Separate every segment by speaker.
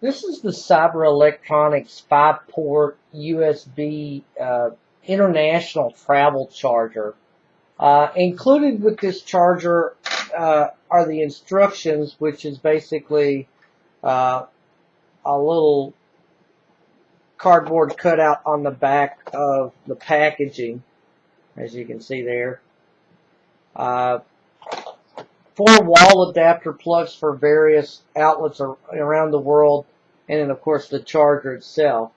Speaker 1: This is the Cyber Electronics 5-port USB international travel charger. Included with this charger are the instructions, which is basically uh, a little cardboard cutout on the back of the packaging, as you can see there. Uh, 4 wall adapter plugs for various outlets around the world, and then of course the charger itself.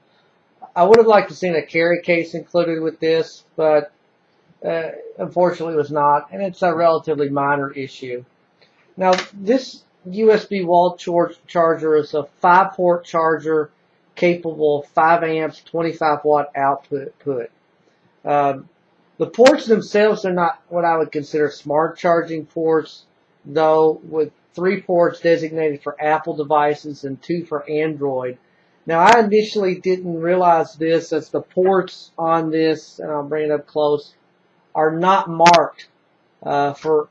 Speaker 1: I would have liked to seen a carry case included with this, but unfortunately it was not, and it's a relatively minor issue. Now this USB wall charger is a 5-port charger capable of 5 amps, 25 watt output. Um, the ports themselves are not what I would consider smart charging ports, though, with 3 ports designated for Apple devices and 2 for Android. Now, I initially didn't realize this, as the ports on this, and I'll bring it up close, are not marked for,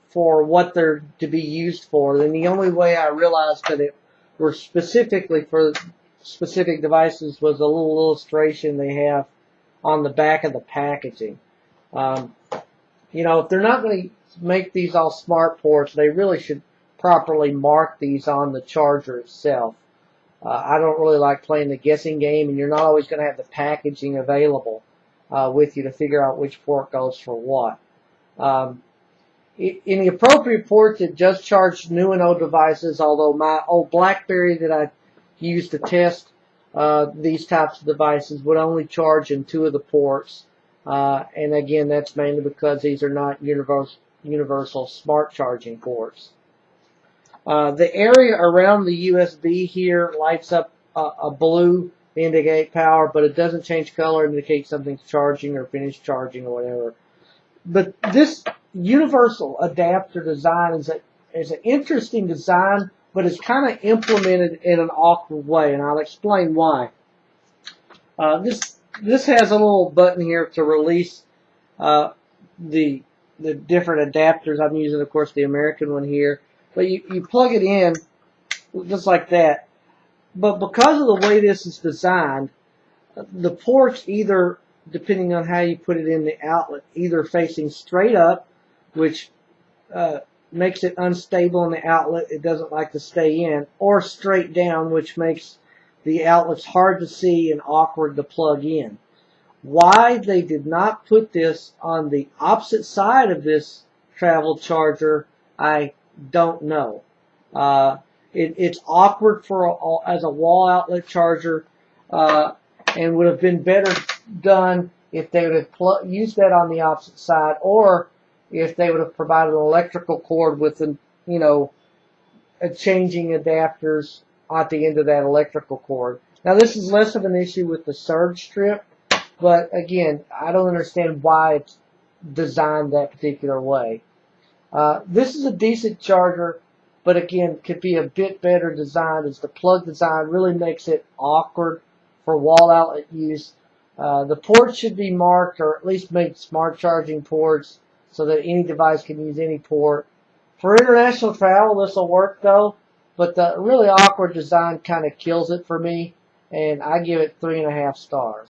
Speaker 1: for what they're to be used for. And the only way I realized that it were specifically for specific devices was a little illustration they have on the back of the packaging. If they're not going to make these all smart ports, they really should properly mark these on the charger itself. I don't really like playing the guessing game, and you're not always going to have the packaging available with you to figure out which port goes for what. In the appropriate ports, it just charged new and old devices, although my old BlackBerry that I used to test these types of devices would only charge in 2 of the ports. And again, that's mainly because these are not universal smart charging ports. The area around the USB here lights up a blue to indicate power, but it doesn't change color to indicate something's charging or finished charging or whatever. But this universal adapter design is an interesting design, but it's kind of implemented in an awkward way, and I'll explain why. This has a little button here to release the different adapters. I'm using, of course, the American one here. But you plug it in just like that. But because of the way this is designed, the ports either, depending on how you put it in the outlet, either facing straight up, which makes it unstable in the outlet. It doesn't like to stay in, or straight down, which makes the outlets hard to see and awkward to plug in. Why they did not put this on the opposite side of this travel charger, I don't know. It's awkward as a wall outlet charger, and would have been better done if they would have used that on the opposite side, or if they would have provided an electrical cord with changing adapters at the end of that electrical cord. Now, this is less of an issue with the surge strip, but again, I don't understand why it's designed that particular way. This is a decent charger, but again, could be a bit better designed, as the plug design really makes it awkward for wall outlet use. The ports should be marked, or at least make smart charging ports, so that any device can use any port. For international travel, this will work though, but the really awkward design kind of kills it for me, and I give it 3.5 stars.